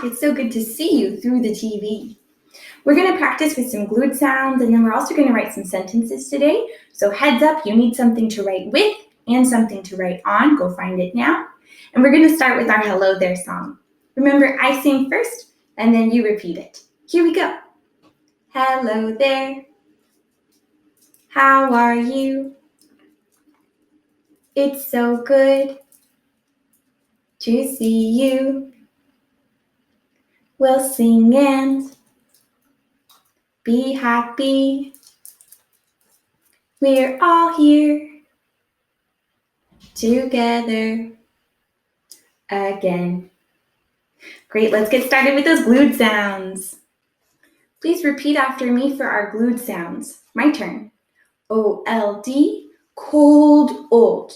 It's so good to see you through the TV. We're going to practice with some glued sounds, and then we're also going to write some sentences today. So heads up, you need something to write with and something to write on. Go find it now. And we're going to start with our Hello There song. Remember, I sing first, and then you repeat it. Here we go. Hello there. How are you? It's so good to see you. We'll sing and be happy. We're all here together again. Great, let's get started with those glued sounds. Please repeat after me for our glued sounds. My turn. O-L-D, cold, old.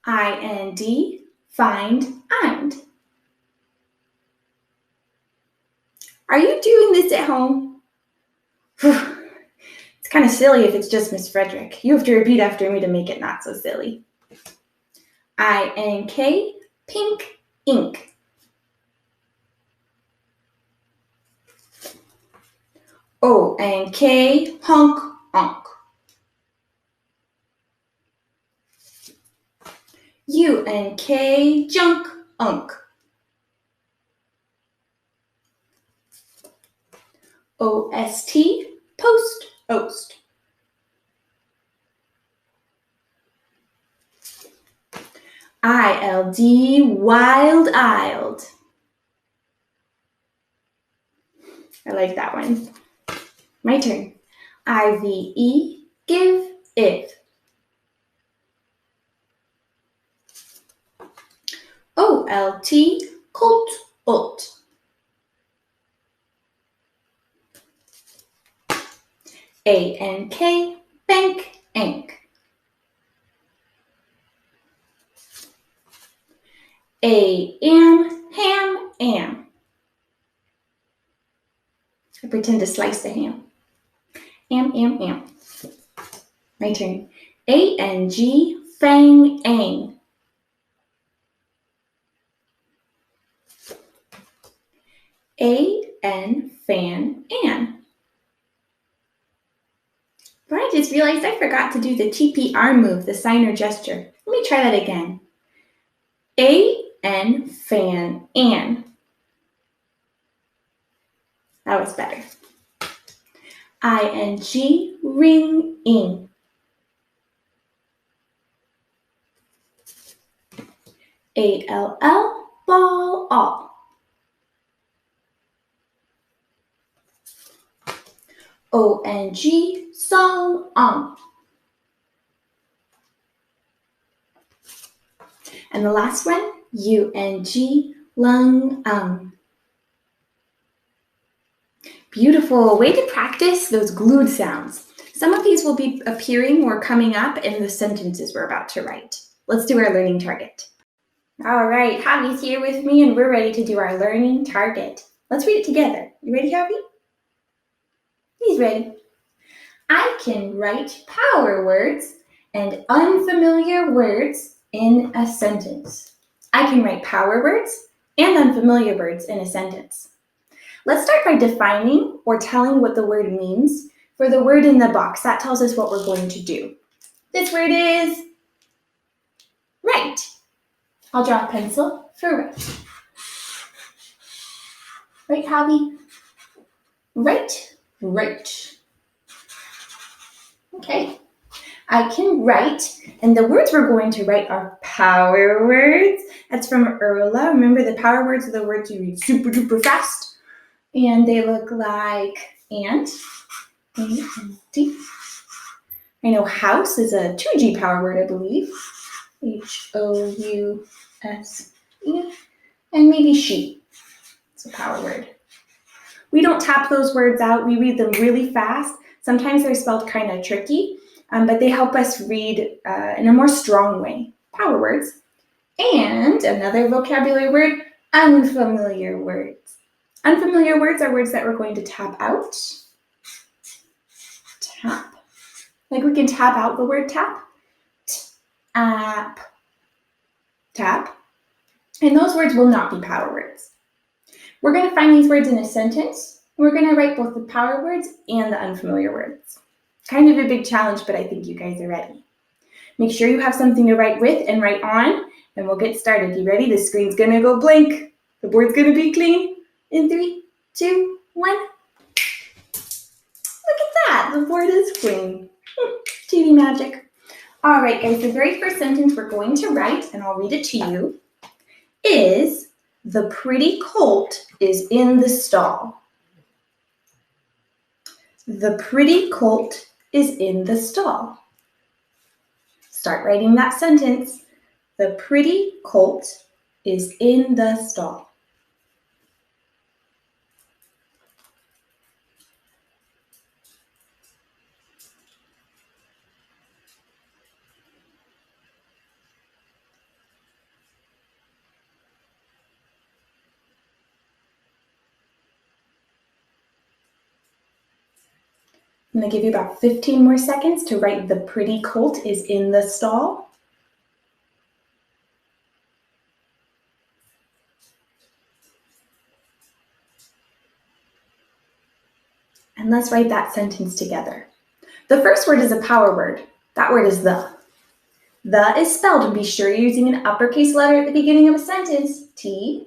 I-N-D, find, and. Are you doing this at home? It's kind of silly if it's just Miss Frederick. You have to repeat after me to make it not so silly. I-N-K, pink, ink. O-N-K, honk, onk. U-N-K, junk, unk. O-S-T, post, oast. I-L-D, wild-isled. I like that one. My turn. I-V-E, give, if. O-L-T, colt, olt. A-N-K, bank, ank. A-am, ham, am. I pretend to slice the ham. Am, am, am. My turn. A-N-G, fang, ang. A-N, fan, an. But I just realized I forgot to do the TP arm move, the sign or gesture. Let me try that again. A-N, fan, an. That was better. I-N-G, ring, ing. A-L-L, ball, all. O-N-G, song, on. And the last one, U-N-G, lung, Beautiful. Way to practice those glued sounds. Some of these will be appearing or coming up in the sentences we're about to write. Let's do our learning target. All right, Javi's here with me and we're ready to do our learning target. Let's read it together. You ready, Javi? He's ready. I can write power words and unfamiliar words in a sentence. I can write power words and unfamiliar words in a sentence. Let's start by defining or telling what the word means for the word in the box. That tells us what we're going to do. This word is right. I'll draw a pencil for right. Right, Javi? Right, right. Okay. I can write, and the words we're going to write are power words. That's from Erla. Remember, the power words are the words you read super duper fast. And they look like and, A-N-D. I know house is a 2G power word, I believe. H-O-U-S-E. And maybe sheep. It's a power word. We don't tap those words out. We read them really fast. Sometimes they're spelled kind of tricky, but they help us read in a more strong way. Power words. And another vocabulary word, unfamiliar words. Unfamiliar words are words that we're going to tap out. Tap. Like we can tap out the word tap. Tap. tab, and those words will not be power words. We're going to find these words in a sentence. We're going to write both the power words and the unfamiliar words. Kind of a big challenge, but I think you guys are ready. Make sure you have something to write with and write on, and we'll get started. You ready? The screen's going to go blank. The board's going to be clean. In 3, 2, 1. Look at that. The board is clean. TV magic. All right, guys, the very first sentence we're going to write, and I'll read it to you, is the pretty colt is in the stall. The pretty colt is in the stall. Start writing that sentence. The pretty colt is in the stall. I'm going to give you about 15 more seconds to write the pretty colt is in the stall. And let's write that sentence together. The first word is a power word. That word is the. The is spelled, and be sure you're using an uppercase letter at the beginning of a sentence. T-H-E.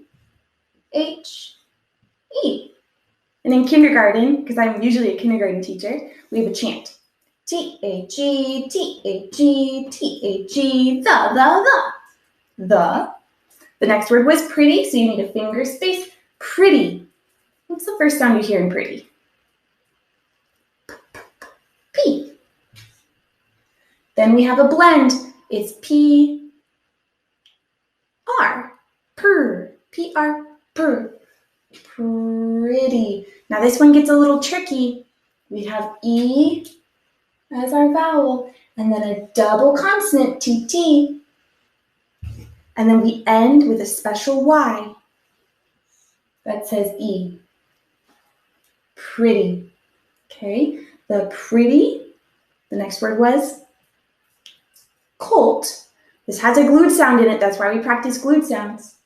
And in kindergarten, because I'm usually a kindergarten teacher, we have a chant. T-H-E, T-H-E, T-H-E, the. The. The next word was pretty, so you need a finger space. Pretty. What's the first sound you hear in pretty? P. Then we have a blend. It's P-R. Purr. P-R. Purr. Pretty. Now this one gets a little tricky. We have E as our vowel, and then a double consonant, T-T. And then we end with a special Y that says E. Pretty. Okay, the pretty, the next word was colt. This has a glued sound in it, that's why we practice glued sounds.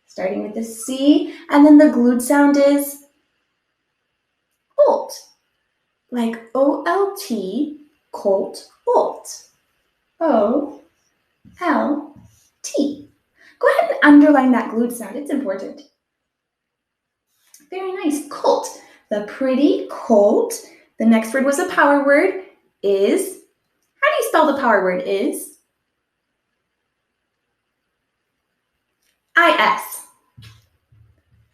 Starting with the C, and then the glued sound is olt. Like O-L-T, colt, olt. O-L-T. Go ahead and underline that glued sound, it's important. Very nice, colt. The pretty colt. The next word was a power word, is. How do you spell the power word is? I-S.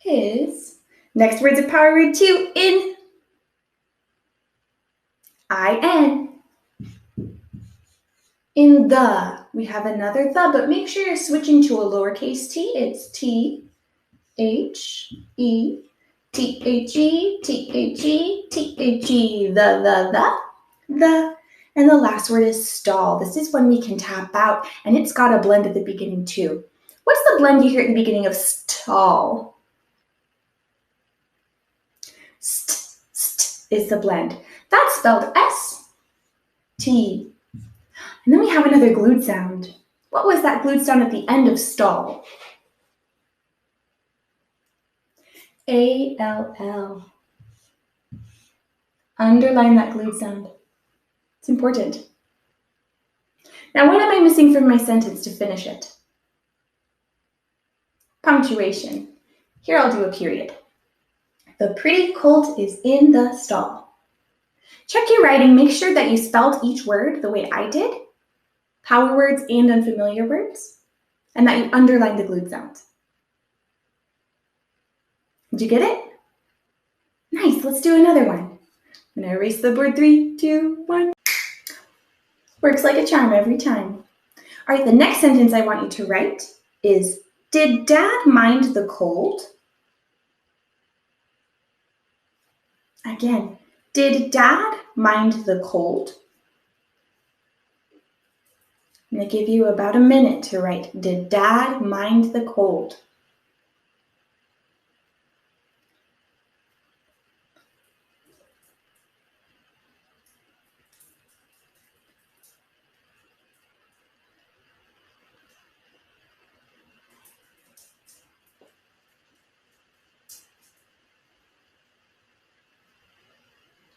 Is. Next word's a power word too, in. I-N. In the. We have another the, but make sure you're switching to a lowercase t. It's T-H-E. T-H-E, T-H-E, T-H-E, the. And the last word is stall. This is when we can tap out, and it's got a blend at the beginning too. What's the blend you hear at the beginning of stall? St is the blend. That's spelled S-T. And then we have another glued sound. What was that glued sound at the end of stall? A-L-L. Underline that glued sound. It's important. Now, what am I missing from my sentence to finish it? Punctuation. Here I'll do a period. The pretty colt is in the stall. Check your writing. Make sure that you spelled each word the way I did, power words and unfamiliar words, and that you underlined the glued sound. Did you get it? Nice, let's do another one. I'm gonna erase the board. 3, 2, 1. Works like a charm every time. All right, the next sentence I want you to write is, did Dad mind the cold? Again, did Dad mind the cold? I'm gonna give you about a minute to write, did Dad mind the cold?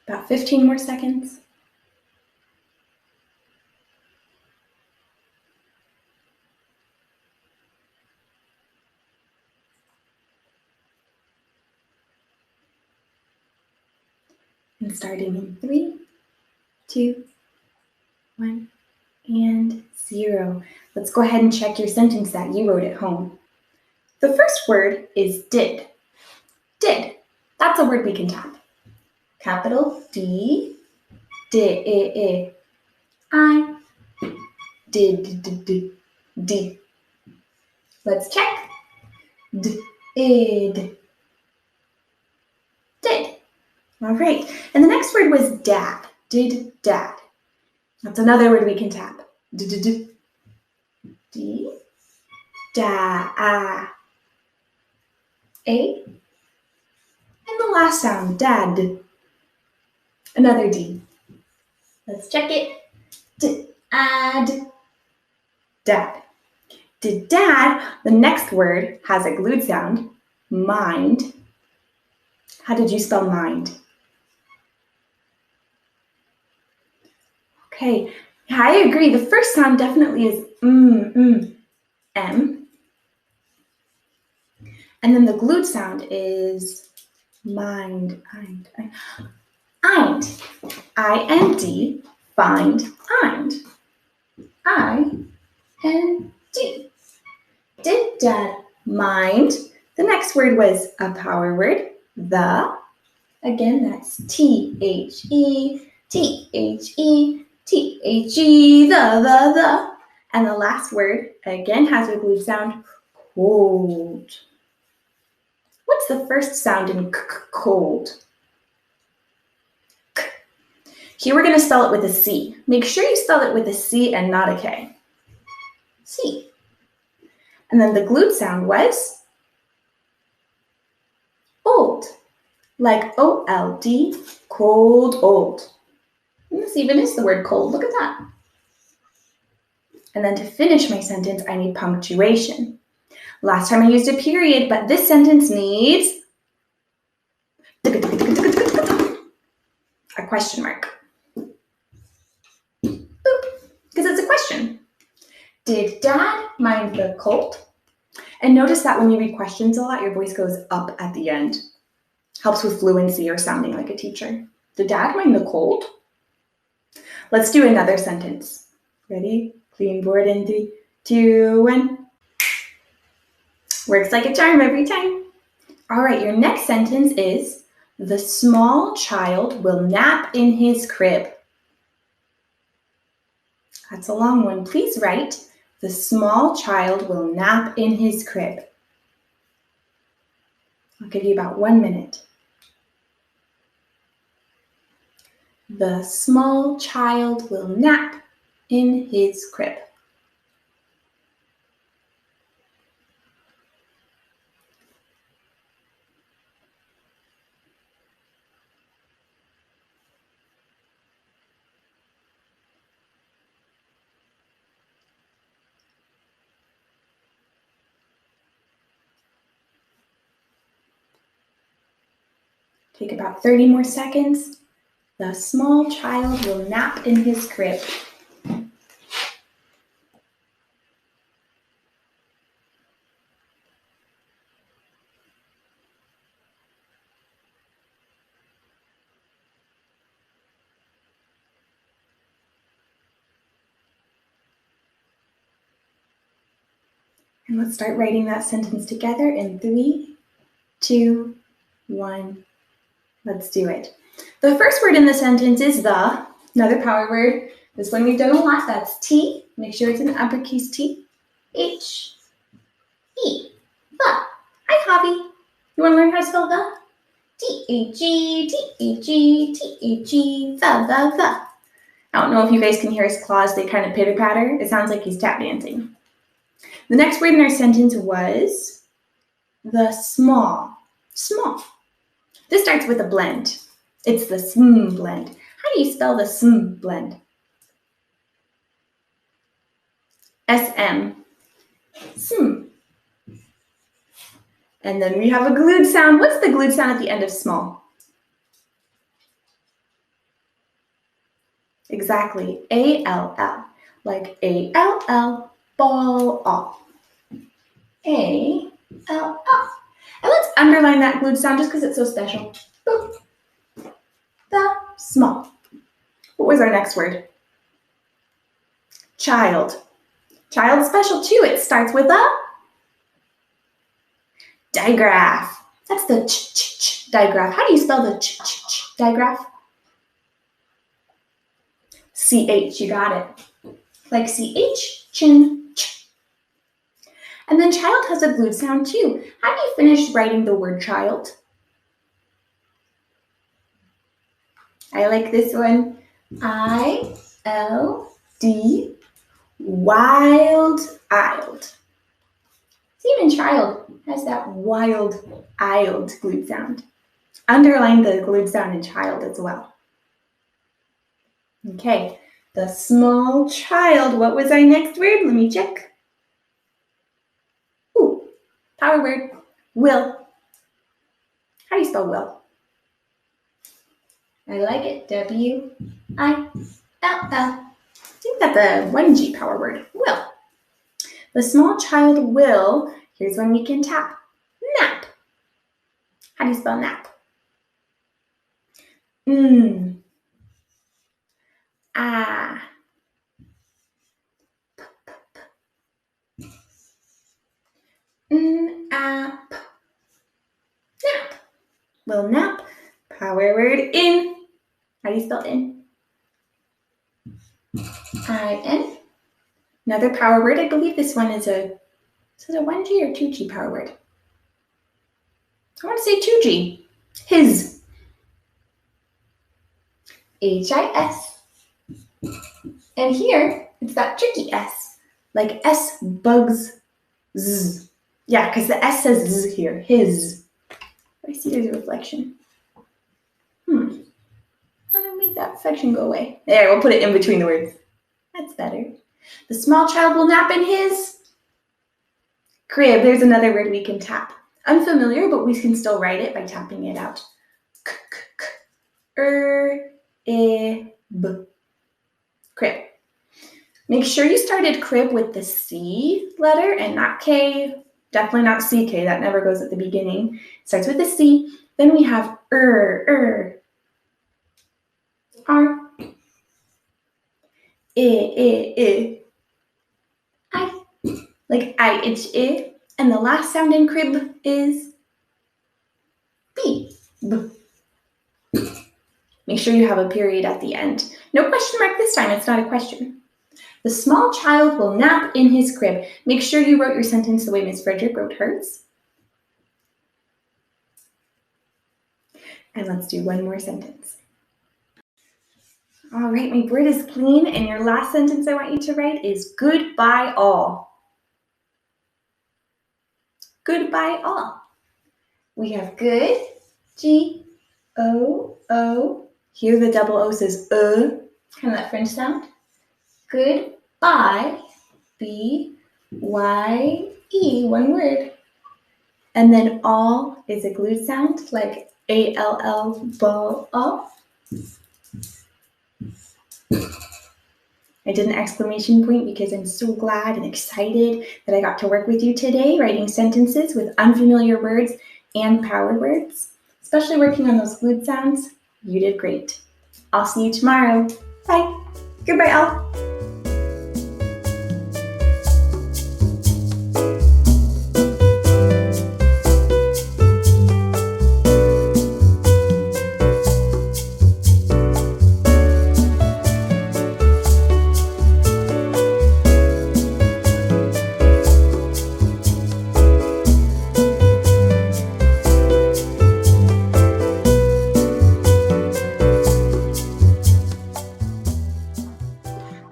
About 15 more seconds. And starting in 3, 2, 1, and 0. Let's go ahead and check your sentence that you wrote at home. The first word is did. Did. That's a word we can tap. Capital D, did. I did. Let's check. Did. All right. And the next word was dad. Did dad. That's another word we can tap. D. Da. A. And the last sound, dad. Another D. Let's check it. Dad. Did dad, the next word has a glued sound, mind. How did you spell mind? Okay, I agree. The first sound definitely is M. And then the glued sound is mind. Eind. I-N-D. Find. Eind. I-N-D. Did dad mind? The next word was a power word, the. Again, that's T-H-E, T-H-E, T-H-E, the. And the last word, again, has a glued sound, cold. What's the first sound in cold? K. Here we're going to spell it with a C. Make sure you spell it with a C and not a K. C. And then the glued sound was old. Like O-L-D, cold, old. And this even is the word cold. Look at that. And then to finish my sentence, I need punctuation. Last time I used a period, but this sentence needs a question mark. Boop, because it's a question. Did dad mind the cold? And notice that when you read questions a lot, your voice goes up at the end. Helps with fluency or sounding like a teacher. Did dad mind the cold? Let's do another sentence. Ready? Clean board in 3, 2, 1. Works like a charm every time. All right, your next sentence is, the small child will nap in his crib. That's a long one. Please write, the small child will nap in his crib. I'll give you about 1 minute. The small child will nap in his crib. Take about 30 more seconds. The small child will nap in his crib. And let's start writing that sentence together in 3, 2, 1. Let's do it. The first word in the sentence is the, another power word. This one we've done a lot. That's T. Make sure it's an uppercase T. H, E, the. Hi, Javi. You want to learn how to spell the? T-H-E, T-H-E, T-H-E, the. I don't know if you guys can hear his claws. They kind of pitter-patter. It sounds like he's tap dancing. The next word in our sentence was the small. Small. This starts with a blend. It's the sm blend. How do you spell the sm blend? S-M. Sm. And then we have a glued sound. What's the glued sound at the end of small? Exactly. A-L-L. Like A-L-L, ball, all. A-L-L. And let's underline that glued sound just because it's so special. Boop. The small. What was our next word? Child. Child's special too. It starts with a digraph. That's the ch digraph. How do you spell the ch digraph? C-H, you got it. Like C-H, chin, ch. And then child has a glued sound too. How do you finish writing the word child? I like this one. I-L-D, wild-isled. Even child has that wild-isled glued sound. Underline the glued sound in child as well. Okay, the small child. What was our next word? Let me check. Ooh, power word, will. How do you spell will? I like it, W-I-L-L. I think that's a 1G power word, will. The small child will, here's when we can tap, nap. How do you spell nap? Ah. Nap. Nap. Will nap. Power word in. How do you spell in? I-N. Another power word. I believe this one is a 1G or 2G power word. I want to say 2G. His. H-I-S. And here, it's that tricky S. Like S bugs Z. Yeah, because the S says Z here. His. I see there's a reflection. How do I make that reflection go away? There, we'll put it in between the words. That's better. The small child will nap in his crib. There's another word we can tap. Unfamiliar, but we can still write it by tapping it out. B. Crib. Make sure you started crib with the C letter and not K. Definitely not CK. That never goes at the beginning. It starts with a C. Then we have R. I. Like I. And the last sound in crib is B. B. Make sure you have a period at the end. No question mark this time. It's not a question. The small child will nap in his crib. Make sure you wrote your sentence the way Miss Frederick wrote hers. And let's do one more sentence. All right, my board is clean, and your last sentence I want you to write is goodbye all. Goodbye all. We have good, G-O-O. Here the double O says kind of that French sound. Goodbye, B-Y-E, one word. And then all is a glued sound, like A-L-L, ball. I did an exclamation point because I'm so glad and excited that I got to work with you today, writing sentences with unfamiliar words and power words, especially working on those glued sounds. You did great. I'll see you tomorrow. Bye. Goodbye, all.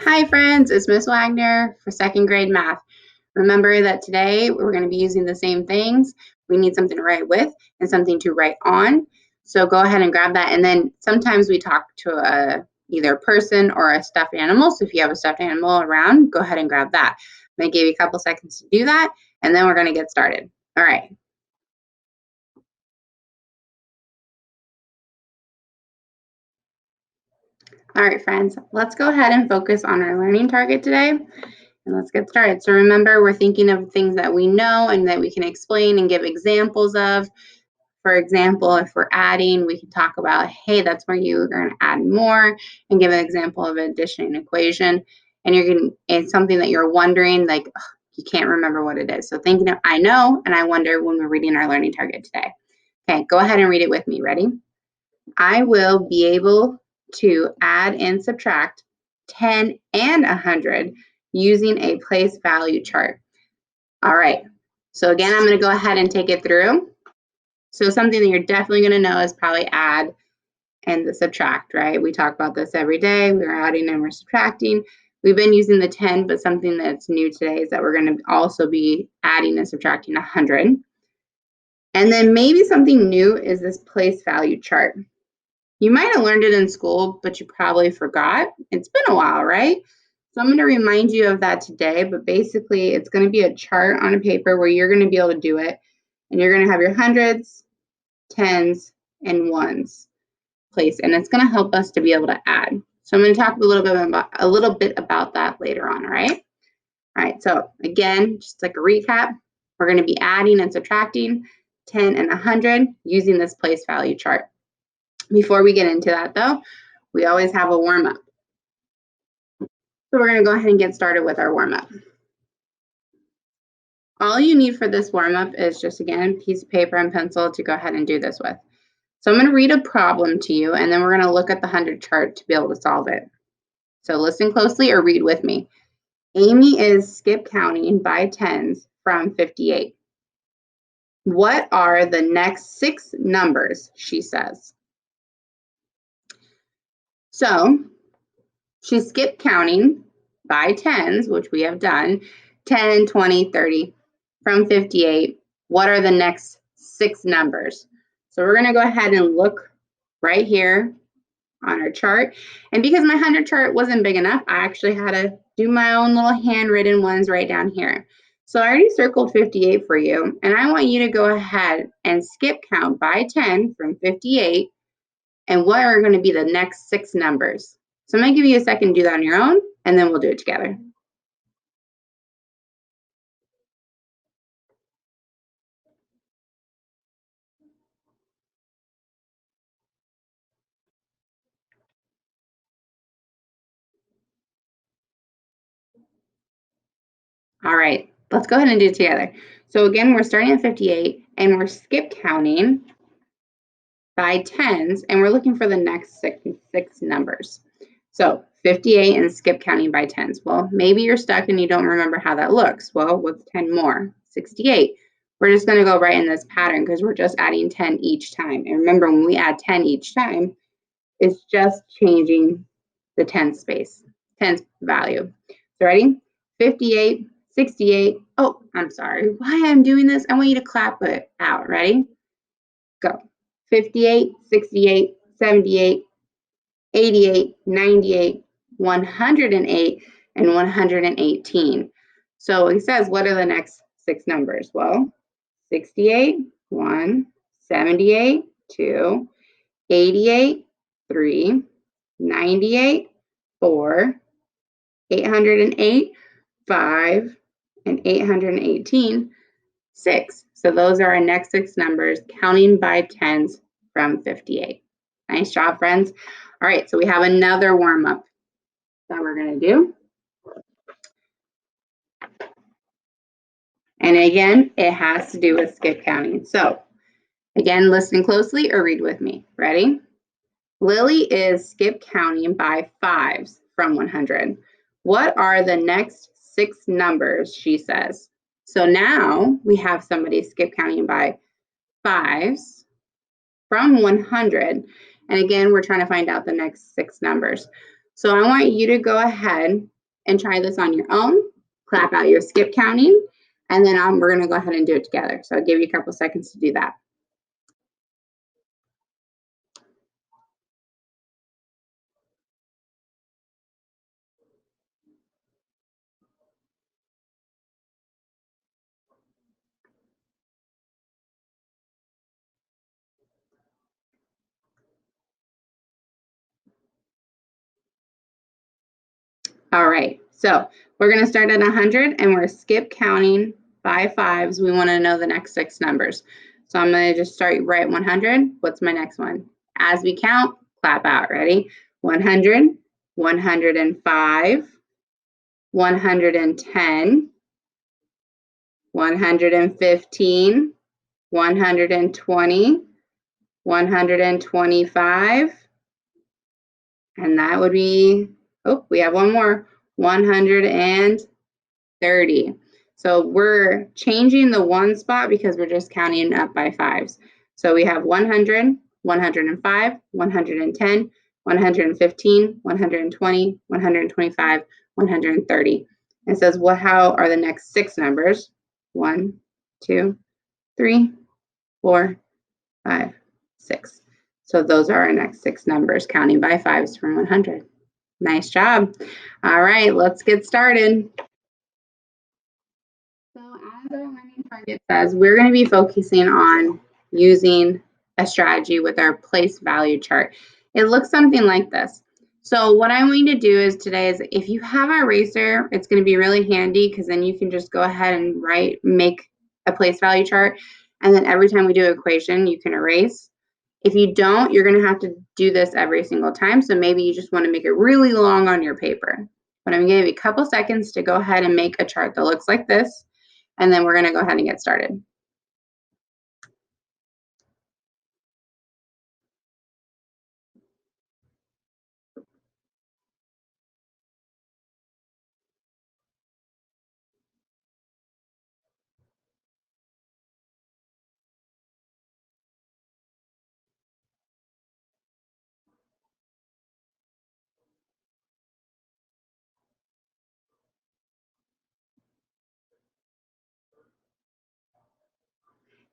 Hi friends, it's Miss Wagner for second grade math. Remember that today we're going to be using the same things. We need something to write with and something to write on. So go ahead and grab that. And then sometimes we talk to either a person or a stuffed animal. So if you have a stuffed animal around, go ahead and grab that. I'm going to give you a couple seconds to do that, and then we're going to get started. All right. All right, friends, let's go ahead and focus on our learning target today. And let's get started. So remember, we're thinking of things that we know and that we can explain and give examples of. For example, if we're adding, we can talk about, hey, that's where you're going to add more, and give an example of addition and equation. And it's something that you're wondering, like, ugh, you can't remember what it is. So thinking of I know and I wonder when we're reading our learning target today. Okay, go ahead and read it with me. Ready? I will be able to add and subtract 10 and 100 using a place value chart. All right, so again, I'm going to go ahead and take it through. So something that you're definitely going to know is probably add and the subtract, right? We talk about this every day. We're adding and we're subtracting. We've been using the 10, but something that's new today is that we're going to also be adding and subtracting 100. And then maybe something new is this place value chart. You might have learned it in school, but you probably forgot. It's been a while, right? So I'm going to remind you of that today, but basically it's going to be a chart on a paper where you're going to be able to do it. And you're going to have your hundreds, tens, and ones placed, and it's going to help us to be able to add. So I'm going to talk a little bit about that later on, all right? All right, so again, just like a recap, we're going to be adding and subtracting 10 and 100 using this place value chart. Before we get into that though, we always have a warm-up. So we're going to go ahead and get started with our warm-up. All you need for this warm-up is just, again, a piece of paper and pencil to go ahead and do this with. So I'm going to read a problem to you, and then we're going to look at the 100 chart to be able to solve it. So listen closely or read with me. Amy is skip counting by tens from 58. What are the next 6 numbers, she says? So she skipped counting by tens, which we have done, 10, 20, 30, from 58. What are the next 6 numbers? So we're going to go ahead and look right here on our chart. And because my 100 chart wasn't big enough, I actually had to do my own little handwritten ones right down here. So I already circled 58 for you, and I want you to go ahead and skip count by 10 from 58, and what are going to be the next 6 numbers. So I'm going to give you a second to do that on your own, and then we'll do it together. All right, let's go ahead and do it together. So again, we're starting at 58, and we're skip counting by tens, and we're looking for the next six numbers. So 58 and skip counting by tens. Well, maybe you're stuck and you don't remember how that looks. Well, what's 10 more? 68. We're just going to go right in this pattern because we're just adding 10 each time. And remember, when we add 10 each time, it's just changing the tens space, tens value. So ready? 58, 68. Oh, I'm sorry. Why I'm doing this? I want you to clap it out. Ready? Go. 58, 68, 78, 88, 98, 108, and 118. So it says, what are the next 6 numbers? Well, 68, 1, 78, 2, 88, 3, 98, 4, 808, 5, and 818, 6. So those are our next 6 numbers, counting by tens from 58. Nice job, friends. All right, so we have another warm-up that we're going to do. And again, it has to do with skip counting. So again, listen closely or read with me. Ready? Lily is skip counting by 5s from 100. What are the next 6 numbers, she says? So now we have somebody skip counting by 5s from 100. And again, we're trying to find out the next 6 numbers. So I want you to go ahead and try this on your own. Clap out your skip counting, and then we're going to go ahead and do it together. So I'll give you a couple seconds to do that. All right, so we're going to start at 100 and we're skip counting by fives. We want to know the next 6 numbers. So I'm going to just start right at 100. What's my next one? As we count, clap out. Ready? 100, 105, 110, 115, 120, 125, and that would be, oh, we have one more, 130. So we're changing the one spot because we're just counting up by fives. So we have 100, 105, 110, 115, 120, 125, 130. It says, well, how are the next 6 numbers? 1, 2, 3, 4, 5, 6. So those are our next 6 numbers, counting by fives from 100. Nice job. All right, let's get started. So as our learning target says, we're going to be focusing on using a strategy with our place value chart. It looks something like this. So what I want you to do is today is if you have an eraser, it's going to be really handy because then you can just go ahead and make a place value chart. And then every time we do an equation, you can erase. If you don't, you're going to have to do this every single time. So maybe you just want to make it really long on your paper. But I'm going to give you a couple seconds to go ahead and make a chart that looks like this. And then we're going to go ahead and get started.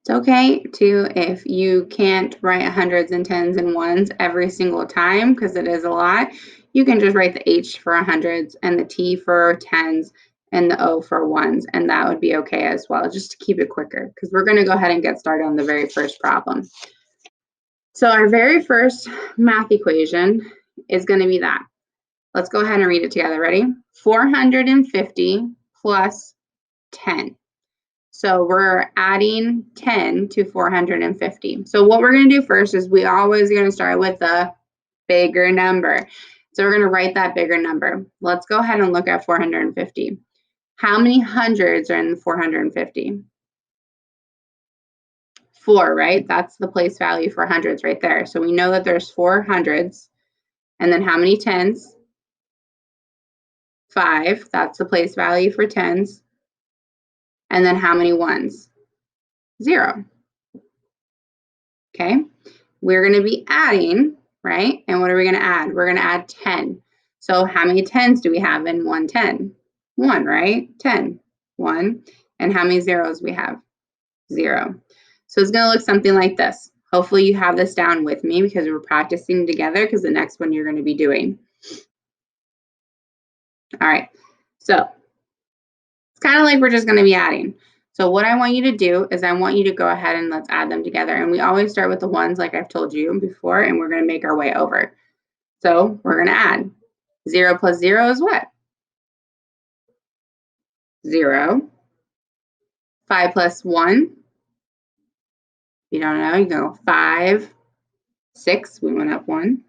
It's okay too if you can't write hundreds and tens and ones every single time because it is a lot. You can just write the H for hundreds and the T for tens and the O for ones, and that would be okay as well, just to keep it quicker because we're going to go ahead and get started on the very first problem. So our very first math equation is going to be that. Let's go ahead and read it together. Ready? 450 plus 10. So we're adding 10 to 450. So what we're going to do first is we always going to start with the bigger number. So we're going to write that bigger number. Let's go ahead and look at 450. How many hundreds are in 450? 4, right? That's the place value for hundreds right there. So we know that there's 4 hundreds. And then how many tens? 5. That's the place value for tens. And then how many ones? 0. Okay. We're going to be adding, right? And what are we going to add? We're going to add 10. So how many tens do we have in 110? 1, right? 10. 1. And how many zeros we have? 0. So it's going to look something like this. Hopefully you have this down with me because we're practicing together because the next one you're going to be doing. All right. So it's kind of like we're just going to be adding. So what I want you to do is I want you to go ahead and let's add them together. And we always start with the ones like I've told you before, and we're going to make our way over. So we're going to add 0 plus 0 is what? 0. 5 plus 1. You don't know, you go 5, 6, we went up 1.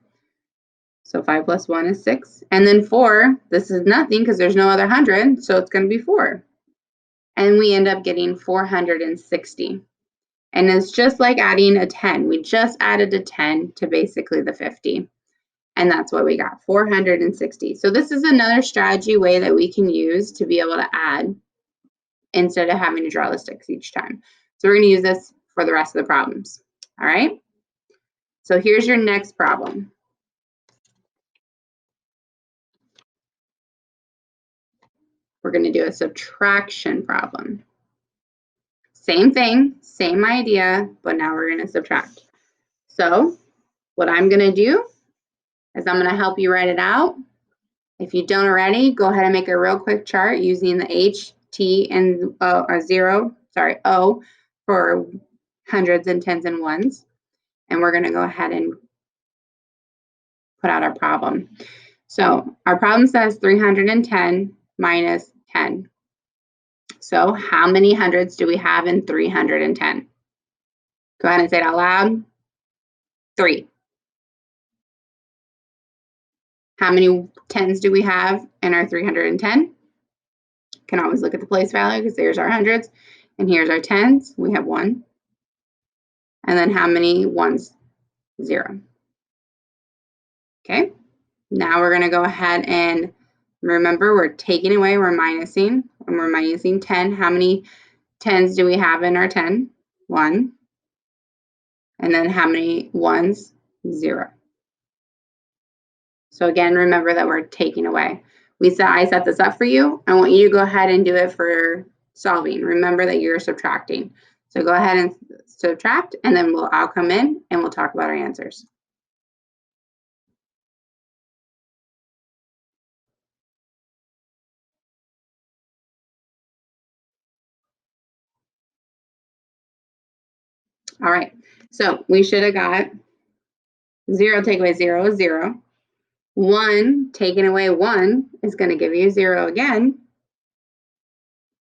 So 5 plus 1 is 6. And then 4, this is nothing because there's no other 100, so it's going to be 4. And we end up getting 460. And it's just like adding a 10. We just added a 10 to basically the 50. And that's what we got, 460. So this is another strategy way that we can use to be able to add instead of having to draw the sticks each time. So we're going to use this for the rest of the problems. All right. So here's your next problem. We're going to do a subtraction problem. Same thing, same idea, but now we're going to subtract. So what I'm going to do is I'm going to help you write it out. If you don't already, go ahead and make a real quick chart using the H, T, and O for hundreds and tens and ones. And we're going to go ahead and put out our problem. So our problem says 310 minus 10. So how many hundreds do we have in 310? Go ahead and say it out loud. 3. How many tens do we have in our 310? Can always look at the place value because there's our hundreds and here's our tens. We have 1. And then how many ones? 0. Okay, now we're going to go ahead and remember we're taking away, we're minusing, and we're minusing 10. How many tens do we have in our 10? 1. And then how many ones? 0. So again, remember that we're taking away. I set this up for you. I want you to go ahead and do it for solving. Remember that you're subtracting. So go ahead and subtract, and then I'll come in and we'll talk about our answers. All right, so we should have got 0 take away 0 is 0. 1 taking away 1 is going to give you 0 again.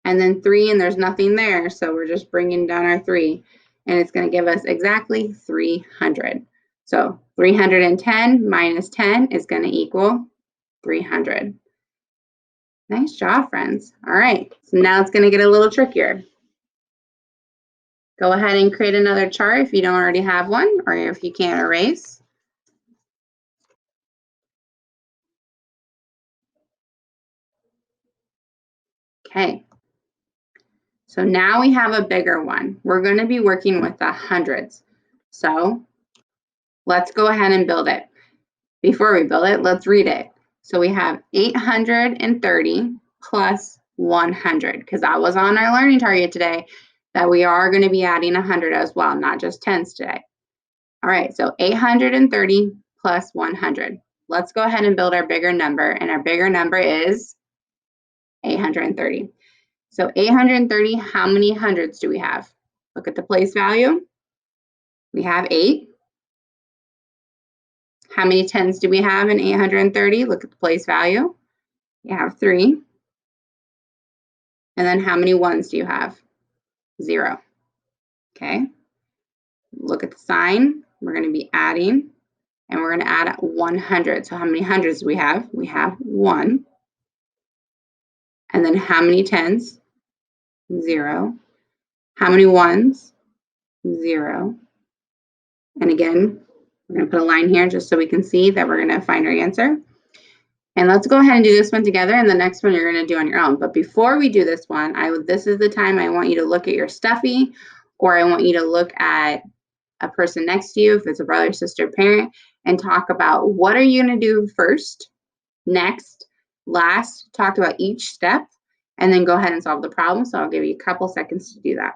And then 3, and there's nothing there, so we're just bringing down our 3. And it's going to give us exactly 300. So 310 minus 10 is going to equal 300. Nice job, friends. All right, so now it's going to get a little trickier. Go ahead and create another chart if you don't already have one, or if you can't erase. Okay. So now we have a bigger one. We're going to be working with the hundreds. So let's go ahead and build it. Before we build it, let's read it. So we have 830 plus 100, because that was on our learning target today, that we are going to be adding 100 as well, not just tens today. All right, so 830 plus 100. Let's go ahead and build our bigger number, and our bigger number is 830. So 830, how many hundreds do we have? Look at the place value. We have 8. How many tens do we have in 830? Look at the place value. You have 3. And then how many ones do you have? 0. Okay. Look at the sign. We're going to be adding, and we're going to add 100. So how many hundreds do we have? We have 1. And then how many tens? 0. How many ones? 0. And again, we're going to put a line here just so we can see that we're going to find our answer. And let's go ahead and do this one together, and the next one you're going to do on your own. But before we do this one, this is the time I want you to look at your stuffy, or I want you to look at a person next to you, if it's a brother, sister, parent, and talk about what are you going to do first, next, last, talk about each step, and then go ahead and solve the problem. So I'll give you a couple seconds to do that.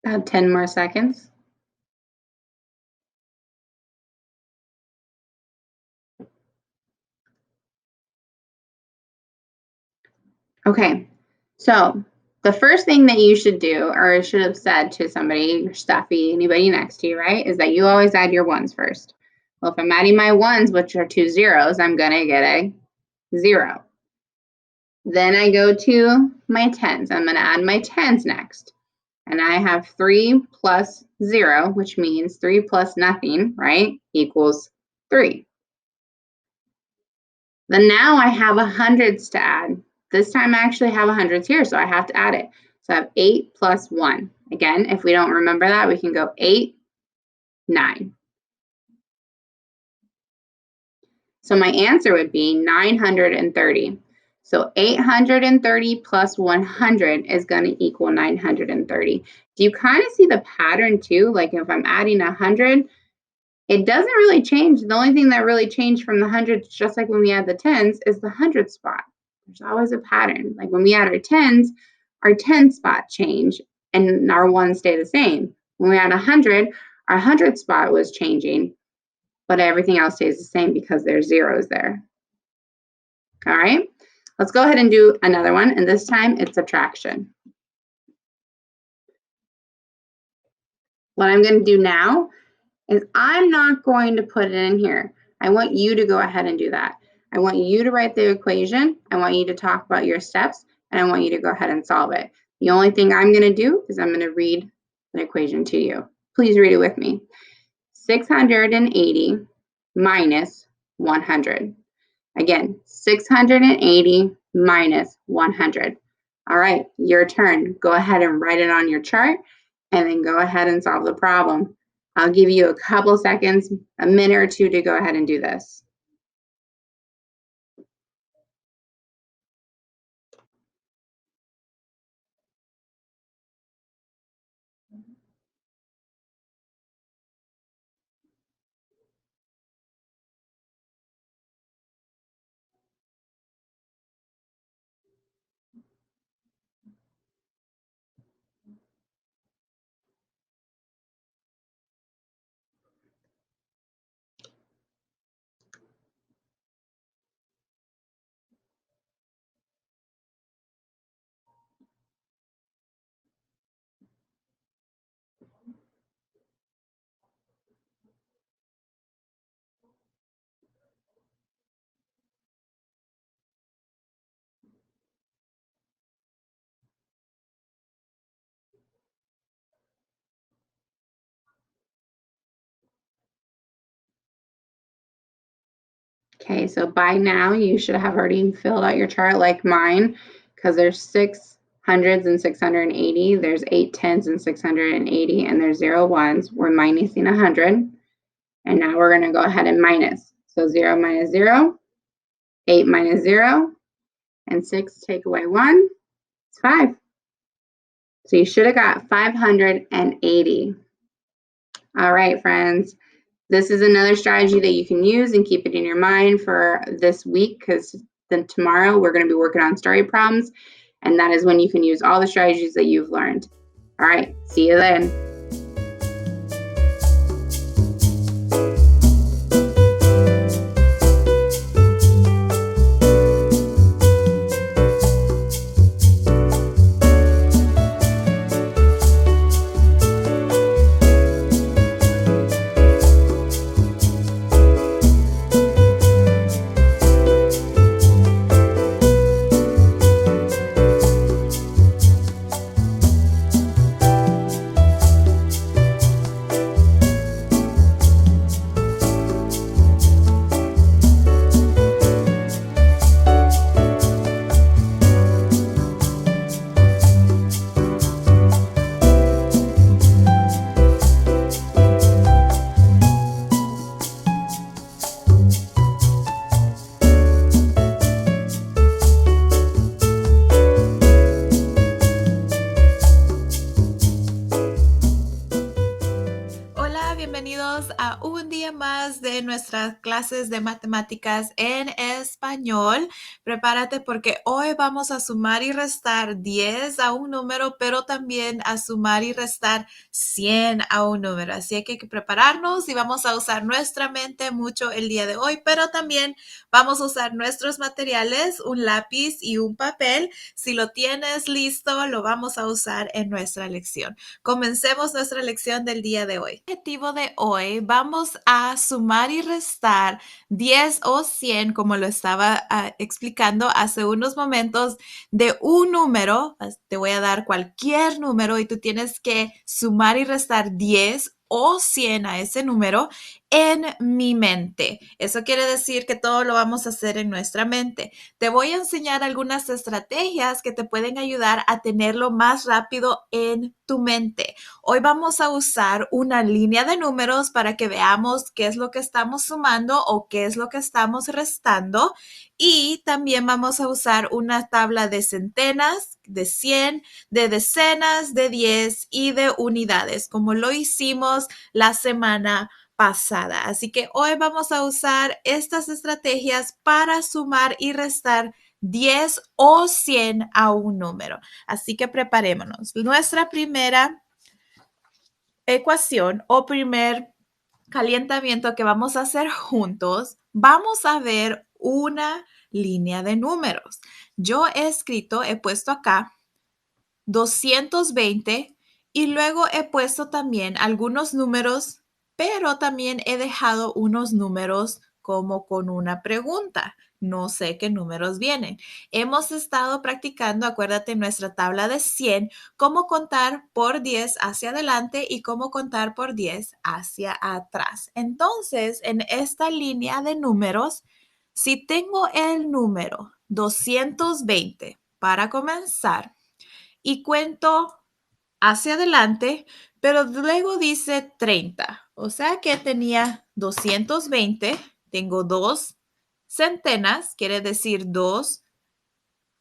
About 10 more seconds. Okay, so the first thing that you should do, or should have said to somebody, your stuffy, anybody next to you, right, is that you always add your ones first. Well, if I'm adding my ones, which are 2 zeros, I'm going to get a 0. Then I go to my tens. I'm going to add my tens next. And I have 3 plus 0, which means 3 plus nothing, right, equals 3. Then now I have hundreds to add. This time I actually have hundreds here, so I have to add it. So I have 8 plus 1. Again, if we don't remember that, we can go 8, 9. So my answer would be 930. So 830 plus 100 is going to equal 930. Do you kind of see the pattern too? Like if I'm adding 100, it doesn't really change. The only thing that really changed from the hundreds, just like when we add the tens, is the hundred spot. There's always a pattern. Like when we add our tens, our 10 spot change and our ones stay the same. When we add 100, our 100 spot was changing, but everything else stays the same because there's zeros there. All right, let's go ahead and do another one, and this time it's subtraction. What I'm going to do now is I'm not going to put it in here. I want you to go ahead and do that. I want you to write the equation. I want you to talk about your steps, and I want you to go ahead and solve it. The only thing I'm going to do is I'm going to read the equation to you. Please read it with me. 680 minus 100. Again, 680 minus 100. All right, your turn. Go ahead and write it on your chart, and then go ahead and solve the problem. I'll give you a couple seconds, a minute or two to go ahead and do this. Okay, so by now you should have already filled out your chart like mine, because there's 6 hundreds and 680, there's 8 tens and 680, and there's 0 ones. We're minusing 100, and now we're going to go ahead and minus. So 0 minus 0, 8 minus 0, and 6 take away 1, it's 5. So you should have got 580. All right, friends. This is another strategy that you can use and keep it in your mind for this week, because then tomorrow we're going to be working on story problems, and that is when you can use all the strategies that you've learned. All right, see you then. Bienvenidos a un día más de nuestras clases de matemáticas en español. Prepárate porque hoy vamos a sumar y restar 10 a un número, pero también a sumar y restar 100 a un número. Así que hay que prepararnos y vamos a usar nuestra mente mucho el día de hoy, pero también vamos a usar nuestros materiales, un lápiz y un papel. Si lo tienes listo, lo vamos a usar en nuestra lección. Comencemos nuestra lección del día de hoy. El objetivo de hoy, vamos a sumar y restar 10 o 100, como lo estaba explicando hace unos momentos, de un número. Te voy a dar cualquier número y tú tienes que sumar y restar 10 o 100 a ese número en mi mente. Eso quiere decir que todo lo vamos a hacer en nuestra mente. Te voy a enseñar algunas estrategias que te pueden ayudar a tenerlo más rápido en tu mente. Hoy vamos a usar una línea de números para que veamos qué es lo que estamos sumando o qué es lo que estamos restando. Y también vamos a usar una tabla de centenas, de 100, de decenas, de 10 y de unidades, como lo hicimos la semana pasada. Así que hoy vamos a usar estas estrategias para sumar y restar 10 o 100 a un número. Así que preparémonos. Nuestra primera ecuación o primer calentamiento que vamos a hacer juntos, vamos a ver una línea de números. Yo he puesto acá 220 y luego he puesto también algunos números, pero también he dejado unos números como con una pregunta. No sé qué números vienen. Hemos estado practicando, acuérdate, en nuestra tabla de 100, cómo contar por 10 hacia adelante y cómo contar por 10 hacia atrás. Entonces, en esta línea de números, si tengo el número 220 para comenzar, y cuento hacia adelante, pero luego dice 30. O sea que tenía 220, tengo dos centenas, quiere decir dos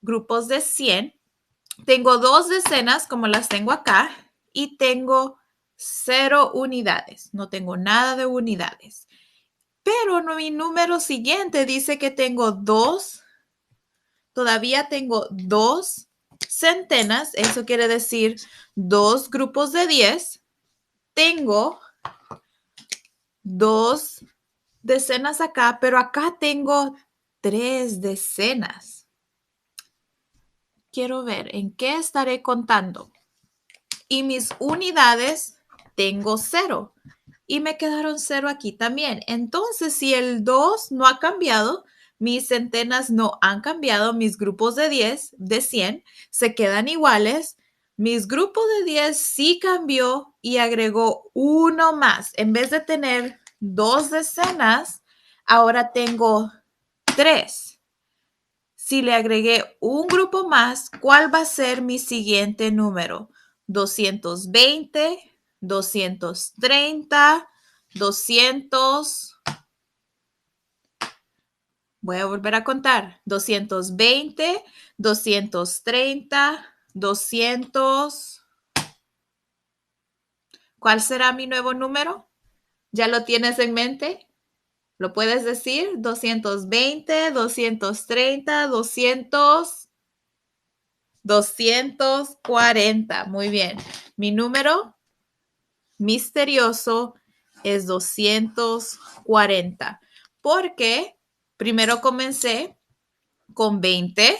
grupos de 100. Tengo dos decenas, como las tengo acá, y tengo 0 unidades. No tengo nada de unidades. Pero mi número siguiente dice que tengo todavía tengo dos centenas, eso quiere decir dos grupos de 10. Tengo dos decenas acá, pero acá tengo 3 decenas. Quiero ver en qué estaré contando. Y mis unidades tengo 0. Y me quedaron 0 aquí también. Entonces, si el 2 no ha cambiado, mis centenas no han cambiado, mis grupos de 10, de 100, se quedan iguales. Mis grupos de 10 sí cambió y agregó uno más. En vez de tener 2 decenas, ahora tengo 3. Si le agregué un grupo más, ¿cuál va a ser mi siguiente número? 220, 230, 200. Voy a volver a contar. 220, 230, 200. ¿Cuál será mi nuevo número? ¿Ya lo tienes en mente? ¿Lo puedes decir? 220, 230, 200. 240. Muy bien. Mi número misterioso es 240 porque primero comencé con 20,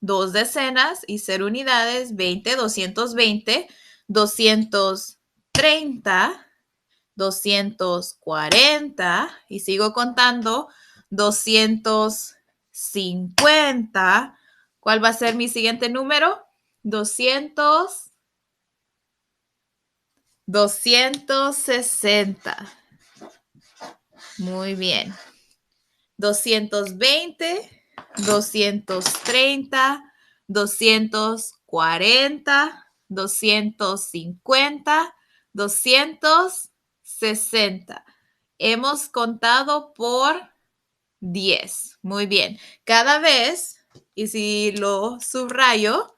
dos decenas y 0 unidades, 20, 220, 230, 240 y sigo contando 250. ¿Cuál va a ser mi siguiente número? 260. Muy bien. 220, 230, 240, 250, 260. Hemos contado por 10. Muy bien. Cada vez, y si lo subrayo,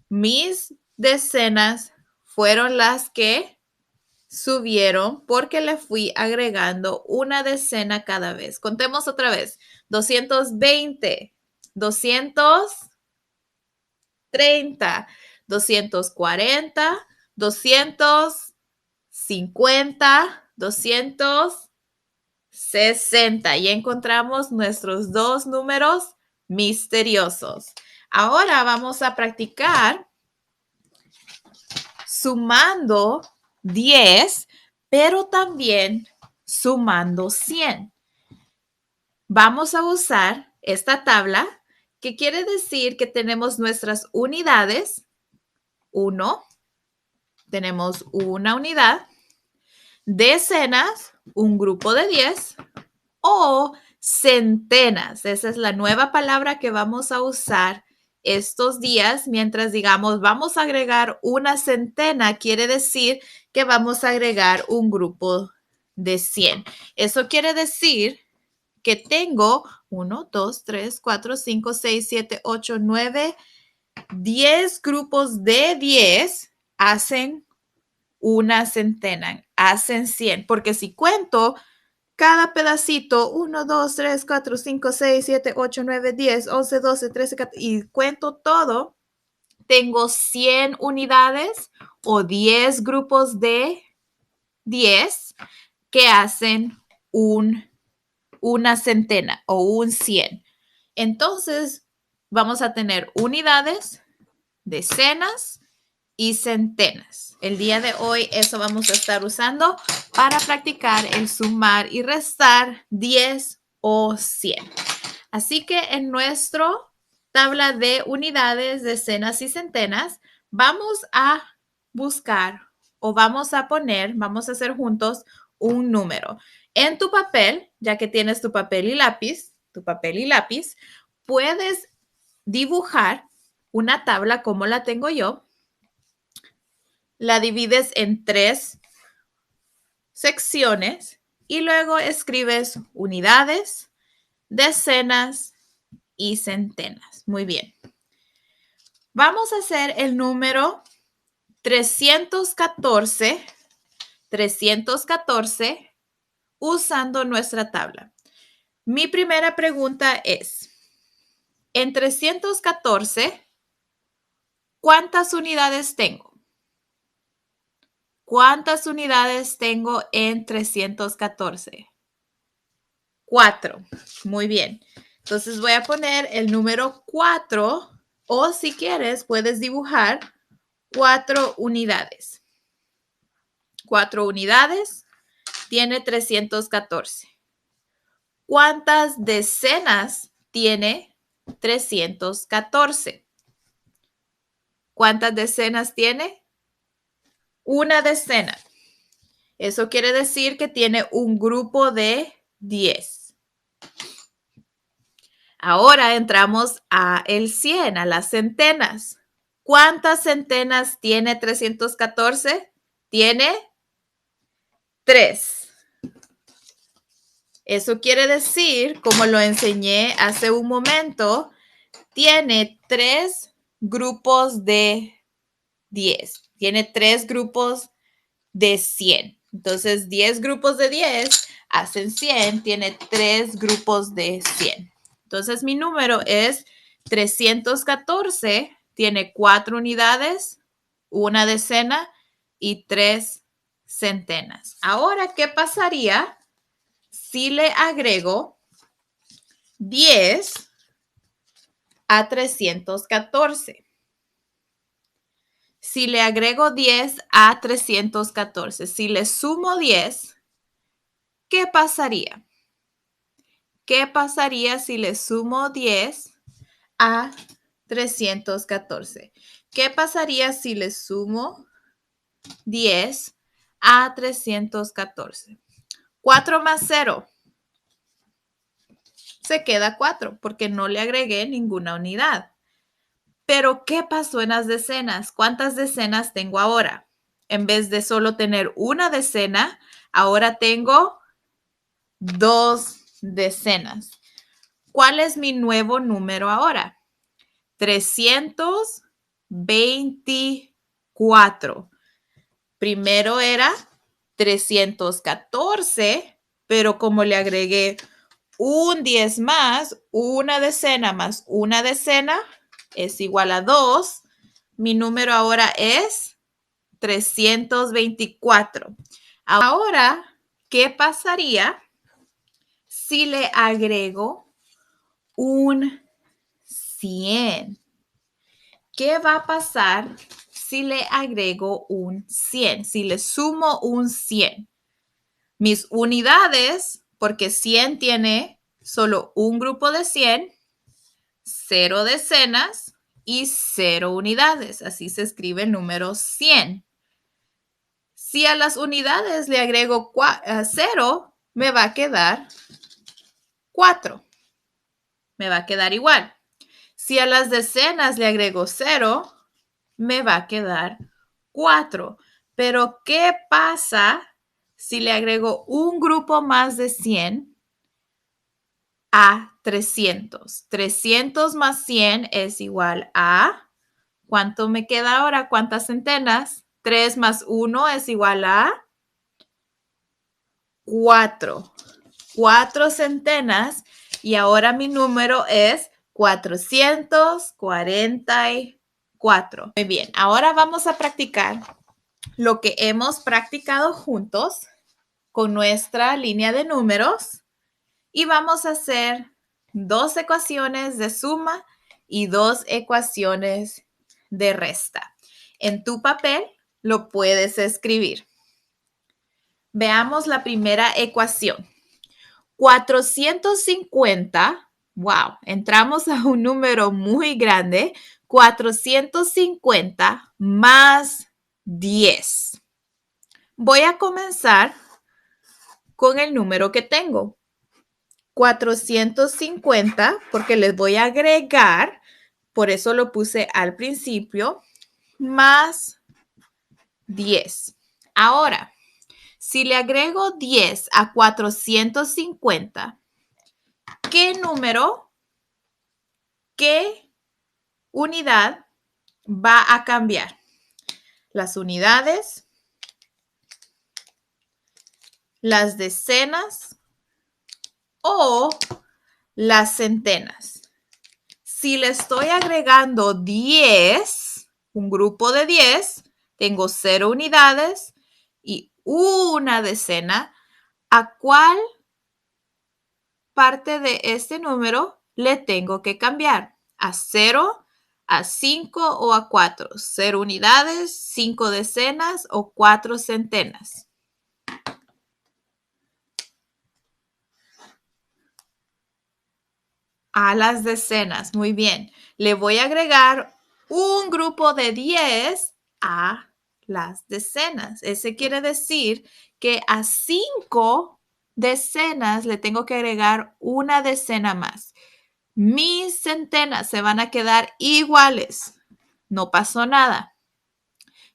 mis decenas fueron las que subieron porque le fui agregando una decena cada vez. Contemos otra vez. 220, 230, 240, 250, 260. Y encontramos nuestros dos números misteriosos. Ahora vamos a practicar sumando 10, pero también sumando 100. Vamos a usar esta tabla, que quiere decir que tenemos nuestras unidades. 1, tenemos una unidad. Decenas, un grupo de 10 o centenas. Esa es la nueva palabra que vamos a usar estos días. Mientras digamos, vamos a agregar una centena, quiere decir que vamos a agregar un grupo de 100. Eso quiere decir que tengo 1, 2, 3, 4, 5, 6, 7, 8, 9, 10 grupos de 10 hacen una centena, hacen 100. Porque si cuento cada pedacito, 1, 2, 3, 4, 5, 6, 7, 8, 9, 10, 11, 12, 13, 14, y cuento todo, tengo 100 unidades o 10 grupos de 10 que hacen una centena o un 100. Entonces, vamos a tener unidades, decenas y centenas. El día de hoy eso vamos a estar usando para practicar el sumar y restar 10 o 100. Así que en nuestra tabla de unidades, decenas y centenas, vamos a buscar o vamos a hacer juntos un número. En tu papel, ya que tienes tu papel y lápiz, puedes dibujar una tabla como la tengo yo. La divides en 3 secciones y luego escribes unidades, decenas y centenas. Muy bien. Vamos a hacer el número 314 usando nuestra tabla. Mi primera pregunta es, en 314, ¿cuántas unidades tengo? ¿Cuántas unidades tengo en 314? 4. Muy bien. Entonces voy a poner el número 4 o si quieres puedes dibujar 4 unidades. 4 unidades tiene 314. ¿Cuántas decenas tiene 314? ¿Cuántas decenas tiene? Una decena. Eso quiere decir que tiene un grupo de 10. Ahora entramos a el 100, a las centenas. ¿Cuántas centenas tiene 314? Tiene 3. Eso quiere decir, como lo enseñé hace un momento, tiene 3 grupos de 10. Tiene 3 grupos de 100. Entonces, 10 grupos de 10 hacen 100. Tiene 3 grupos de 100. Entonces, mi número es 314. Tiene 4 unidades, una decena y 3 centenas. Ahora, ¿qué pasaría si le agrego 10 a 314? Si le agrego 10 a 314, si le sumo 10, ¿qué pasaría? ¿Qué pasaría si le sumo 10 a 314? ¿Qué pasaría si le sumo 10 a 314? 4 más 0. Se queda 4 porque no le agregué ninguna unidad. Pero, ¿qué pasó en las decenas? ¿Cuántas decenas tengo ahora? En vez de solo tener una decena, ahora tengo 2 decenas. ¿Cuál es mi nuevo número ahora? 324. Primero era 314, pero como le agregué un 10 más una decena es igual a 2. Mi número ahora es 324. Ahora, ¿qué pasaría si le agrego un 100? ¿Qué va a pasar si le agrego un 100? Si le sumo un 100. Mis unidades, porque 100 tiene solo un grupo de 100, 0 decenas y 0 unidades. Así se escribe el número 100. Si a las unidades le agrego 0, me va a quedar 4. Me va a quedar igual. Si a las decenas le agrego 0, me va a quedar 4. Pero, ¿qué pasa si le agrego un grupo más de 100 a 300? 300 más 100 es igual a... ¿Cuánto me queda ahora? ¿Cuántas centenas? 3 más 1 es igual a 4. 4 centenas. Y ahora mi número es 444. Muy bien, ahora vamos a practicar lo que hemos practicado juntos con nuestra línea de números y vamos a hacer 2 ecuaciones de suma y 2 ecuaciones de resta. En tu papel lo puedes escribir. Veamos la primera ecuación. 450, wow, entramos a un número muy grande. 450 más 10. Voy a comenzar con el número que tengo. 450, porque les voy a agregar, por eso lo puse al principio, más 10. Ahora, si le agrego 10 a 450, ¿qué número, qué unidad va a cambiar? Las unidades, las decenas o las centenas. Si le estoy agregando 10, un grupo de 10, tengo 0 unidades y una decena, ¿a cuál parte de este número le tengo que cambiar? ¿A 0, a 5 o a 4? 0 unidades, 5 decenas o 4 centenas. A las decenas, muy bien. Le voy a agregar un grupo de 10 a las decenas. Ese quiere decir que a 5 decenas le tengo que agregar una decena más. Mis centenas se van a quedar iguales. No pasó nada.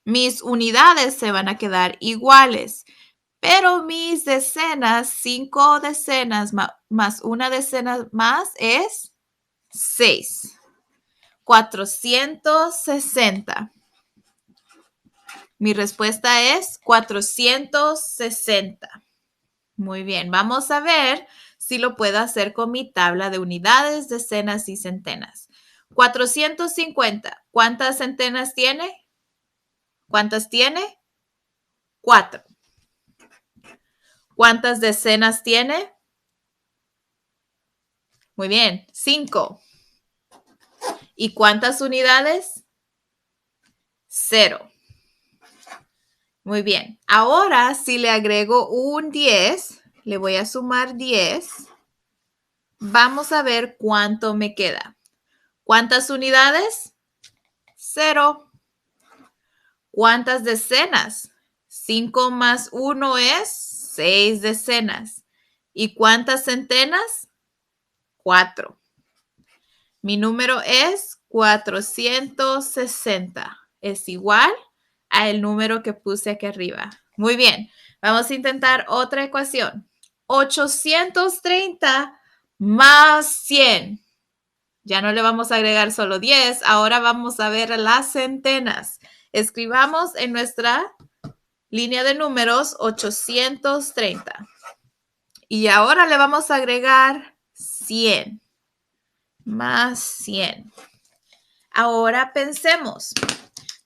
Mis unidades se van a quedar iguales. Pero mis decenas, 5 decenas más una decena más es 6. 460. Mi respuesta es 460. Muy bien, vamos a ver si lo puedo hacer con mi tabla de unidades, decenas y centenas. 450. ¿Cuántas centenas tiene? ¿Cuántas tiene? 4. ¿Cuántas decenas tiene? Muy bien, 5. ¿Y cuántas unidades? 0. Muy bien. Ahora, si le agrego un 10, le voy a sumar 10. Vamos a ver cuánto me queda. ¿Cuántas unidades? 0. ¿Cuántas decenas? 5 más 1 es 6 decenas. ¿Y cuántas centenas? 4. Mi número es 460. Es igual al número que puse aquí arriba. Muy bien. Vamos a intentar otra ecuación. 830 más 100. Ya no le vamos a agregar solo 10. Ahora vamos a ver las centenas. Escribamos en nuestra línea de números 830. Y ahora le vamos a agregar 100. Más 100. Ahora pensemos.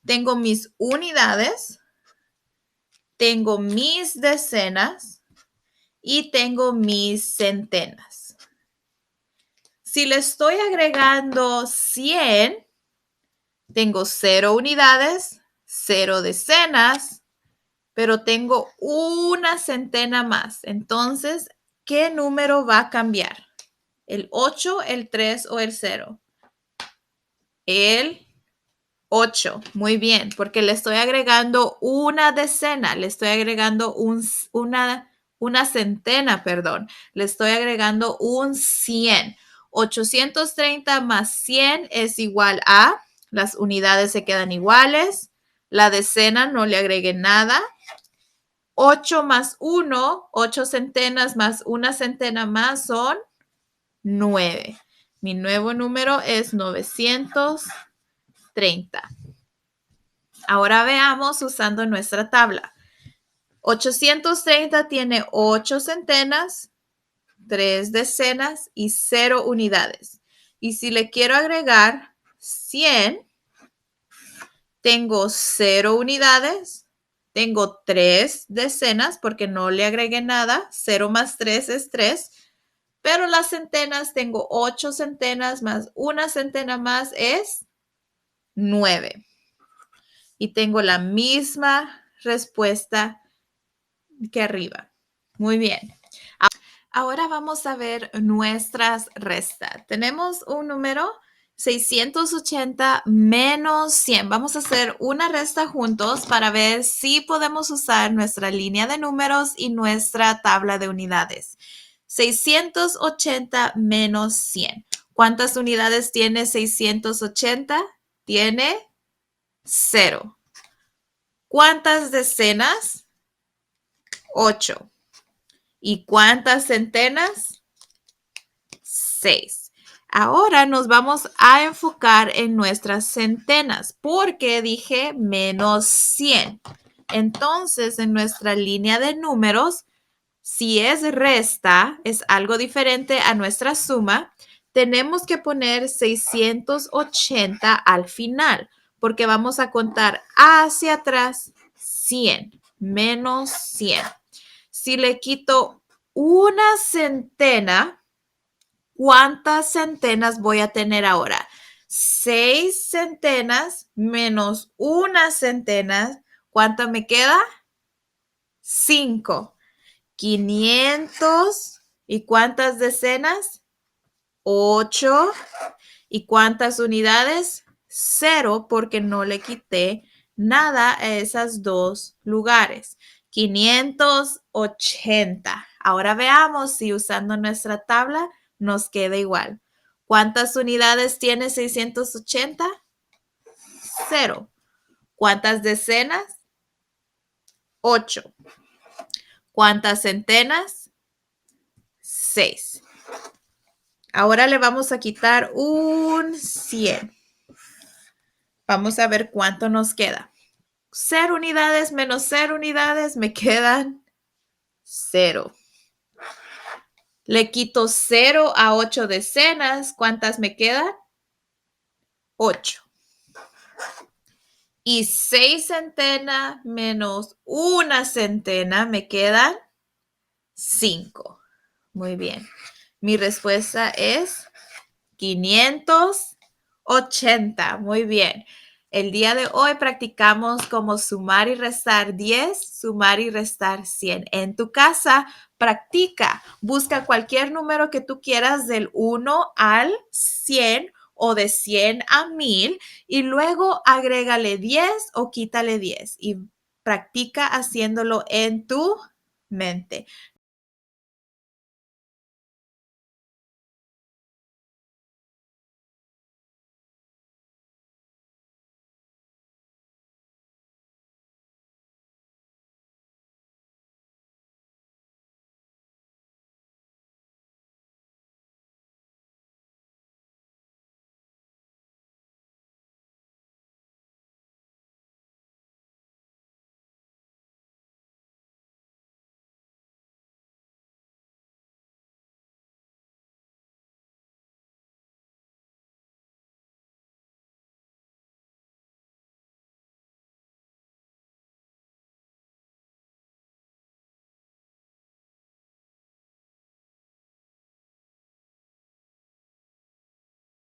Tengo mis unidades, tengo mis decenas y tengo mis centenas. Si le estoy agregando 100, tengo 0 unidades, 0 decenas, pero tengo una centena más. Entonces, ¿qué número va a cambiar? ¿El 8, el 3 o el 0? El 8. Muy bien, porque le estoy agregando una decena, le estoy agregando una centena, perdón. Le estoy agregando un 100. 830 más 100 es igual a, las unidades se quedan iguales, la decena no le agregué nada. 8 más 1, 8 centenas más una centena más son 9. Mi nuevo número es 930. Ahora veamos usando nuestra tabla. 830 tiene 8 centenas, 3 decenas y 0 unidades. Y si le quiero agregar 100, tengo 0 unidades, tengo 3 decenas porque no le agregué nada. 0 más 3 es 3. Pero las centenas, tengo 8 centenas más una centena más es 9. Y tengo la misma respuesta que arriba. Muy bien. Ahora vamos a ver nuestras restas. Tenemos un número 680 menos 100. Vamos a hacer una resta juntos para ver si podemos usar nuestra línea de números y nuestra tabla de unidades. 680 menos 100. ¿Cuántas unidades tiene 680? Tiene 0. ¿Cuántas decenas? 8. ¿Y cuántas centenas? 6. Ahora nos vamos a enfocar en nuestras centenas porque dije menos 100. Entonces, en nuestra línea de números, si es resta, es algo diferente a nuestra suma, tenemos que poner 680 al final porque vamos a contar hacia atrás 100 menos 100. Si le quito una centena, ¿cuántas centenas voy a tener ahora? 6 centenas menos una centena. ¿Cuánto me queda? 5. 500. ¿Y cuántas decenas? 8. ¿Y cuántas unidades? 0, porque no le quité nada a esos dos lugares. 580. Ahora veamos si usando nuestra tabla nos queda igual. ¿Cuántas unidades tiene 680? 0. ¿Cuántas decenas? 8. ¿Cuántas centenas? 6. Ahora le vamos a quitar un 100. Vamos a ver cuánto nos queda. 0 unidades menos 0 unidades me quedan 0. Le quito 0 a 8 decenas. ¿Cuántas me quedan? 8. Y 6 centenas menos una centena me quedan 5. Muy bien. Mi respuesta es 580. Muy bien. El día de hoy practicamos cómo sumar y restar 10, sumar y restar 100. En tu casa, practica. Busca cualquier número que tú quieras del 1 al 100 o de 100 a 1000 y luego agrégale 10 o quítale 10 y practica haciéndolo en tu mente.